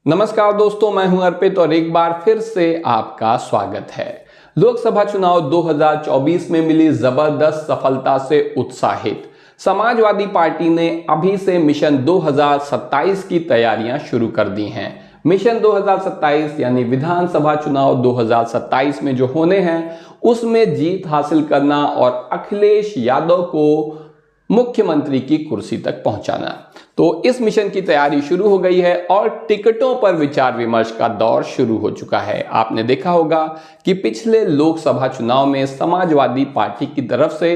नमस्कार दोस्तों, मैं हूं अर्पित और एक बार फिर से आपका स्वागत है। लोकसभा चुनाव 2024 में मिली जबरदस्त सफलता से उत्साहित समाजवादी पार्टी ने अभी से मिशन 2027 की तैयारियां शुरू कर दी हैं। मिशन 2027 यानी विधानसभा चुनाव 2027 में जो होने हैं उसमें जीत हासिल करना और अखिलेश यादव को मुख्यमंत्री की कुर्सी तक पहुंचाना। तो इस मिशन की तैयारी शुरू हो गई है और टिकटों पर विचार विमर्श का दौर शुरू हो चुका है। आपने देखा होगा कि पिछले लोकसभा चुनाव में समाजवादी पार्टी की तरफ से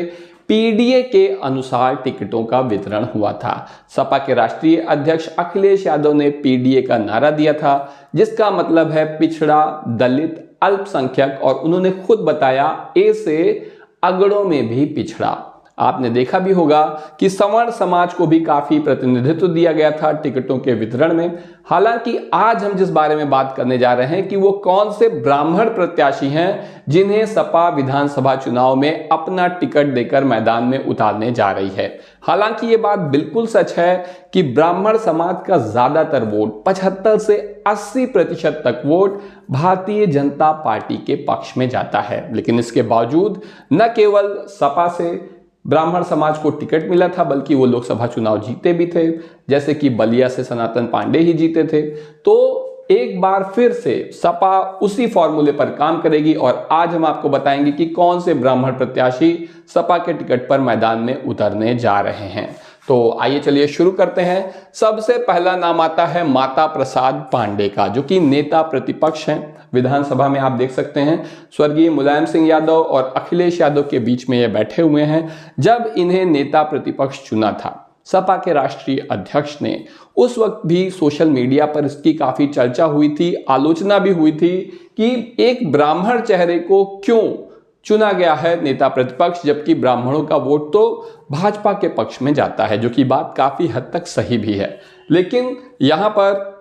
पीडीए के अनुसार टिकटों का वितरण हुआ था। सपा के राष्ट्रीय अध्यक्ष अखिलेश यादव ने पीडीए का नारा दिया था, जिसका मतलब है पिछड़ा, दलित, अल्पसंख्यक, और उन्होंने खुद बताया ए से अगड़ों में भी पिछड़ा। आपने देखा भी होगा कि सवर्ण समाज को भी काफी प्रतिनिधित्व दिया गया था टिकटों के वितरण में। हालांकि आज हम जिस बारे में बात करने जा रहे हैं कि वो कौन से ब्राह्मण प्रत्याशी हैं जिन्हें सपा विधानसभा चुनाव में अपना टिकट देकर मैदान में उतारने जा रही है। हालांकि ये बात बिल्कुल सच है कि ब्राह्मण समाज का ज्यादातर वोट 75 से 80% तक वोट भारतीय जनता पार्टी के पक्ष में जाता है। लेकिन इसके बावजूद न केवल सपा से ब्राह्मण समाज को टिकट मिला था बल्कि वो लोकसभा चुनाव जीते भी थे, जैसे कि बलिया से सनातन पांडे ही जीते थे। तो एक बार फिर से सपा उसी फॉर्मूले पर काम करेगी और आज हम आपको बताएंगे कि कौन से ब्राह्मण प्रत्याशी सपा के टिकट पर मैदान में उतरने जा रहे हैं। तो आइए चलिए शुरू करते हैं। सबसे पहला नाम आता है माता प्रसाद पांडे का, जो कि नेता प्रतिपक्ष हैं विधानसभा में। आप देख सकते हैं स्वर्गीय मुलायम सिंह यादव और अखिलेश यादव के बीच में ये बैठे हुए हैं। जब इन्हें नेता प्रतिपक्ष चुना था सपा के राष्ट्रीय अध्यक्ष ने, उस वक्त भी सोशल मीडिया पर इसकी काफी चर्चा हुई थी, आलोचना भी हुई थी कि एक ब्राह्मण चेहरे को क्यों चुना गया है नेता प्रतिपक्ष, जबकि ब्राह्मणों का वोट तो भाजपा के पक्ष में जाता है, जो कि बात काफी हद तक सही भी है। लेकिन यहां पर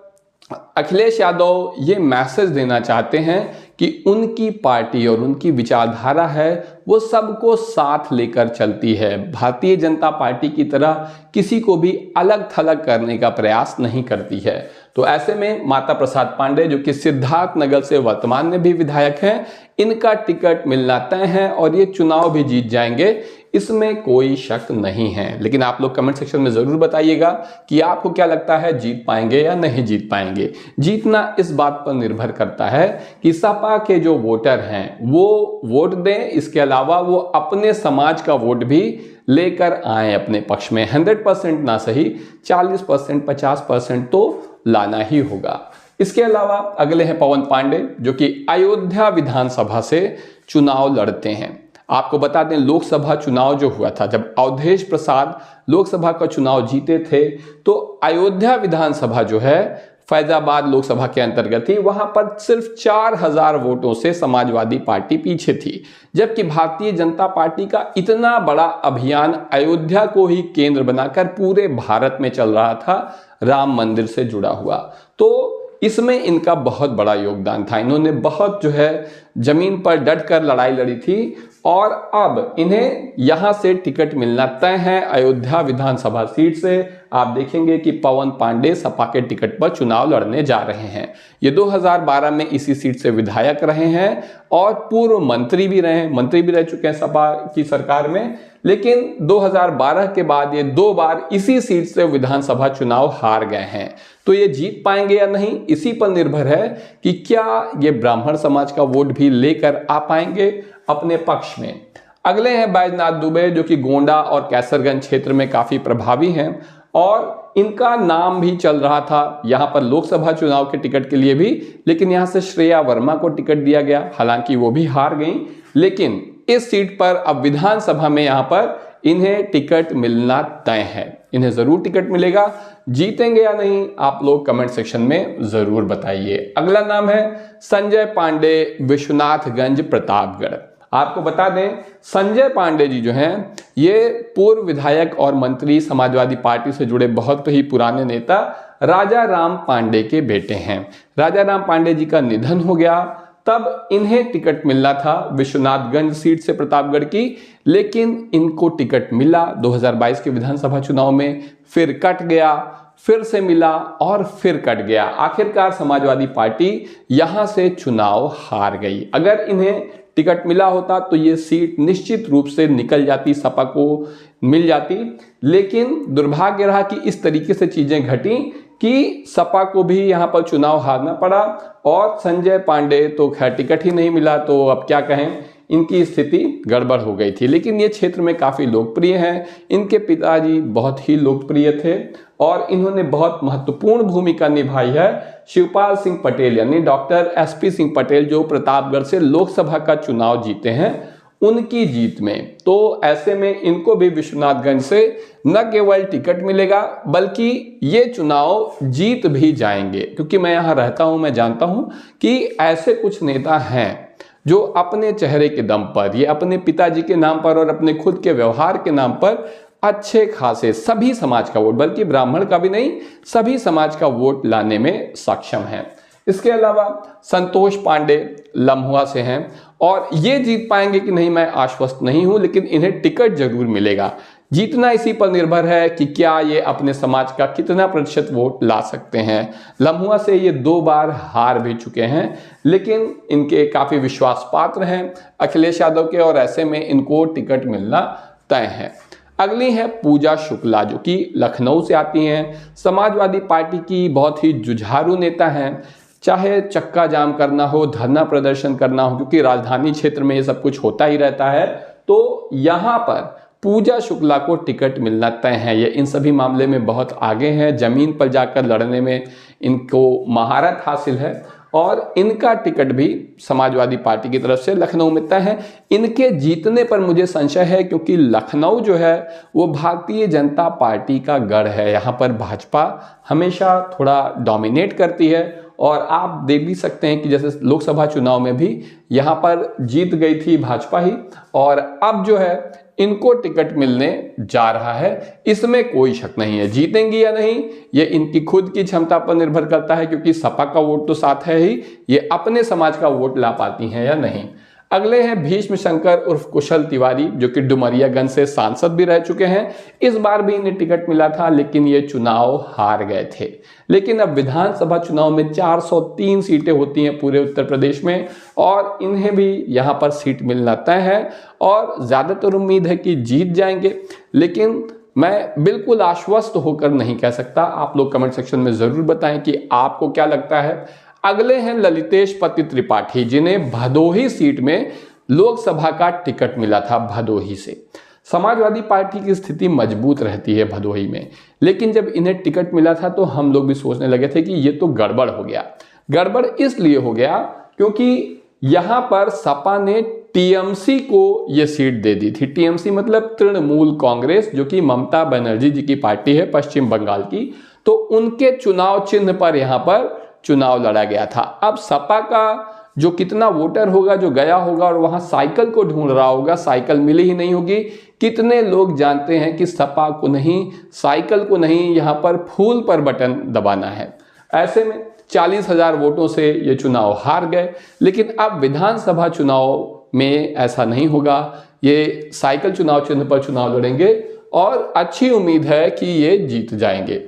अखिलेश यादव ये मैसेज देना चाहते हैं कि उनकी पार्टी और उनकी विचारधारा है वो सबको साथ लेकर चलती है, भारतीय जनता पार्टी की तरह किसी को भी अलग थलग करने का प्रयास नहीं करती है। तो ऐसे में माता प्रसाद पांडे, जो कि सिद्धार्थनगर से वर्तमान में भी विधायक हैं, इनका टिकट मिलना तय है और ये चुनाव भी जीत जाएंगे, इसमें कोई शक नहीं है। लेकिन आप लोग कमेंट सेक्शन में जरूर बताइएगा कि आपको क्या लगता है, जीत पाएंगे या नहीं जीत पाएंगे। जीतना इस बात पर निर्भर करता है कि सपा के जो वोटर हैं वो वोट दें, इसके अलावा वो अपने समाज का वोट भी लेकर आए अपने पक्ष में। 100% ना सही 40% 50% तो लाना ही होगा। इसके अलावा अगले हैं पवन पांडे, जो कि अयोध्या विधानसभा से चुनाव लड़ते हैं। आपको बता दें लोकसभा चुनाव जो हुआ था, जब अवधेश प्रसाद लोकसभा का चुनाव जीते थे, तो अयोध्या विधानसभा जो है फैजाबाद लोकसभा के अंतर्गत थी, वहां पर सिर्फ 4000 वोटों से समाजवादी पार्टी पीछे थी। जबकि भारतीय जनता पार्टी का इतना बड़ा अभियान अयोध्या को ही केंद्र बनाकर पूरे भारत में चल रहा था, राम मंदिर से जुड़ा हुआ, तो इसमें इनका बहुत बड़ा योगदान था। इन्होंने बहुत जो है जमीन पर डटकर लड़ाई लड़ी थी और अब इन्हें यहां से टिकट मिलना तय है अयोध्या विधानसभा सीट से। आप देखेंगे कि पवन पांडे सपा के टिकट पर चुनाव लड़ने जा रहे हैं। ये 2012 में इसी सीट से विधायक रहे हैं और पूर्व मंत्री भी रह चुके हैं सपा की सरकार में। लेकिन 2012 के बाद ये 2 बार इसी सीट से विधानसभा चुनाव हार गए हैं। तो ये जीत पाएंगे या नहीं, इसी पर निर्भर है कि क्या ये ब्राह्मण समाज का वोट भी लेकर आ पाएंगे अपने पक्ष में। अगले हैं बैजनाथ दुबे, जो कि गोंडा और कैसरगंज क्षेत्र में काफी प्रभावी हैं और इनका नाम भी चल रहा था यहां पर लोकसभा चुनाव के टिकट के लिए भी। लेकिन यहां से श्रेया वर्मा को टिकट दिया गया, हालांकि वो भी हार गई। लेकिन इस सीट पर अब विधानसभा में यहां पर इन्हें टिकट मिलना तय है, इन्हें जरूर टिकट मिलेगा। जीतेंगे या नहीं आप लोग कमेंट सेक्शन में जरूर बताइए। अगला नाम है संजय पांडे, विश्वनाथगंज प्रतापगढ़। आपको बता दें संजय पांडे जी जो हैं ये पूर्व विधायक और मंत्री, समाजवादी पार्टी से जुड़े बहुत ही पुराने नेता राजा राम पांडे के बेटे हैं। राजा राम पांडे जी का निधन हो गया, तब इन्हें टिकट मिलना था विश्वनाथगंज सीट से प्रतापगढ़ की, लेकिन इनको टिकट मिला 2022 के विधानसभा चुनाव में, फिर कट गया, फिर से मिला और फिर कट गया। आखिरकार समाजवादी पार्टी यहां से चुनाव हार गई। अगर इन्हें टिकट मिला होता तो ये सीट निश्चित रूप से निकल जाती, सपा को मिल जाती। लेकिन दुर्भाग्य रहा कि इस तरीके से चीजें घटी कि सपा को भी यहां पर चुनाव हारना पड़ा और संजय पांडे तो खैर टिकट ही नहीं मिला, तो अब क्या कहें, इनकी स्थिति गड़बड़ हो गई थी। लेकिन ये क्षेत्र में काफ़ी लोकप्रिय हैं। इनके पिताजी बहुत ही लोकप्रिय थे और इन्होंने बहुत महत्वपूर्ण भूमिका निभाई है। शिवपाल सिंह पटेल यानी डॉक्टर SP सिंह पटेल जो प्रतापगढ़ से लोकसभा का चुनाव जीते हैं, उनकी जीत में। तो ऐसे में इनको भी विश्वनाथगंज से न केवल टिकट मिलेगा बल्कि ये चुनाव जीत भी जाएंगे। क्योंकि मैं यहाँ रहता हूँ, मैं जानता हूँ कि ऐसे कुछ नेता हैं जो अपने चेहरे के दम पर, ये अपने पिताजी के नाम पर और अपने खुद के व्यवहार के नाम पर अच्छे खासे सभी समाज का वोट, बल्कि ब्राह्मण का भी नहीं, सभी समाज का वोट लाने में सक्षम है। इसके अलावा संतोष पांडे लम्हुआ से हैं और ये जीत पाएंगे कि नहीं मैं आश्वस्त नहीं हूं, लेकिन इन्हें टिकट जरूर मिलेगा। जीतना इसी पर निर्भर है कि क्या ये अपने समाज का कितना प्रतिशत वोट ला सकते हैं। लम्हुआ से ये 2 बार हार भी चुके हैं, लेकिन इनके काफ़ी विश्वास पात्र हैं अखिलेश यादव के, और ऐसे में इनको टिकट मिलना तय है। अगली है पूजा शुक्ला जो कि लखनऊ से आती हैं। समाजवादी पार्टी की बहुत ही जुझारू नेता हैं। चाहे चक्का जाम करना हो, धरना प्रदर्शन करना हो, क्योंकि राजधानी क्षेत्र में ये सब कुछ होता ही रहता है, तो यहाँ पर पूजा शुक्ला को टिकट मिलना तय है। ये इन सभी मामले में बहुत आगे हैं, जमीन पर जाकर लड़ने में इनको महारत हासिल है और इनका टिकट भी समाजवादी पार्टी की तरफ से लखनऊ में तय है। इनके जीतने पर मुझे संशय है क्योंकि लखनऊ जो है वो भारतीय जनता पार्टी का गढ़ है। यहाँ पर भाजपा हमेशा थोड़ा डोमिनेट करती है और आप देख भी सकते हैं कि जैसे लोकसभा चुनाव में भी यहाँ पर जीत गई थी भाजपा ही, और अब जो है इनको टिकट मिलने जा रहा है, इसमें कोई शक नहीं है। जीतेंगी या नहीं ये इनकी खुद की क्षमता पर निर्भर करता है, क्योंकि सपा का वोट तो साथ है ही, ये अपने समाज का वोट ला पाती हैं या नहीं। अगले हैं भीष्म शंकर उर्फ कुशल तिवारी जो कि डुमरियागंज से सांसद भी रह चुके हैं। इस बार भी इन्हें टिकट मिला था लेकिन ये चुनाव हार गए थे। लेकिन अब विधानसभा चुनाव में 403 सीटें होती हैं पूरे उत्तर प्रदेश में और इन्हें भी यहाँ पर सीट मिलना तय है और ज़्यादातर उम्मीद है कि जीत जाएंगे। लेकिन मैं बिल्कुल आश्वस्त होकर नहीं कह सकता। आप लोग कमेंट सेक्शन में ज़रूर बताएं कि आपको क्या लगता है। अगले हैं ललितेश पति त्रिपाठी जिन्हें भदोही सीट में लोकसभा का टिकट मिला था भदोही से। समाजवादी पार्टी की स्थिति मजबूत रहती है भदोही में, लेकिन जब इन्हें टिकट मिला था तो हम लोग भी सोचने लगे थे कि ये तो गड़बड़ हो गया। गड़बड़ इसलिए हो गया क्योंकि यहाँ पर सपा ने टीएमसी को ये सीट दे दी थी। टीएमसी मतलब तृणमूल कांग्रेस, जो कि ममता बनर्जी जी की पार्टी है पश्चिम बंगाल की, तो उनके चुनाव चिन्ह पर यहाँ पर चुनाव लड़ा गया था। अब सपा का जो कितना वोटर होगा जो गया होगा और वहां साइकिल को ढूंढ रहा होगा, साइकिल मिली ही नहीं होगी। कितने लोग जानते हैं कि सपा को नहीं, साइकिल को नहीं, यहाँ पर फूल पर बटन दबाना है। ऐसे में 40,000 वोटों से ये चुनाव हार गए। लेकिन अब विधानसभा चुनाव में ऐसा नहीं होगा, ये साइकिल चुनाव चिन्ह पर चुनाव लड़ेंगे और अच्छी उम्मीद है कि ये जीत जाएंगे।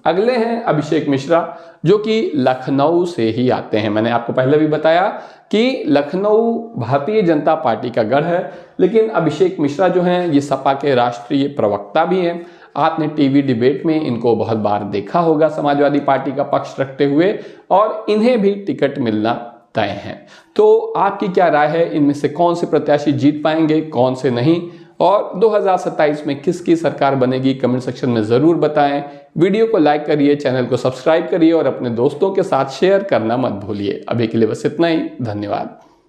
अगले हैं अभिषेक मिश्रा जो कि लखनऊ से ही आते हैं। मैंने आपको पहले भी बताया कि लखनऊ भारतीय जनता पार्टी का गढ़ है, लेकिन अभिषेक मिश्रा जो हैं ये सपा के राष्ट्रीय प्रवक्ता भी हैं। आपने टीवी डिबेट में इनको बहुत बार देखा होगा समाजवादी पार्टी का पक्ष रखते हुए, और इन्हें भी टिकट मिलना तय है। तो आपकी क्या राय है, इनमें से कौन से प्रत्याशी जीत पाएंगे, कौन से नहीं, और 2027 में किसकी सरकार बनेगी, कमेंट सेक्शन में ज़रूर बताएं। वीडियो को लाइक करिए, चैनल को सब्सक्राइब करिए और अपने दोस्तों के साथ शेयर करना मत भूलिए। अभी के लिए बस इतना ही, धन्यवाद।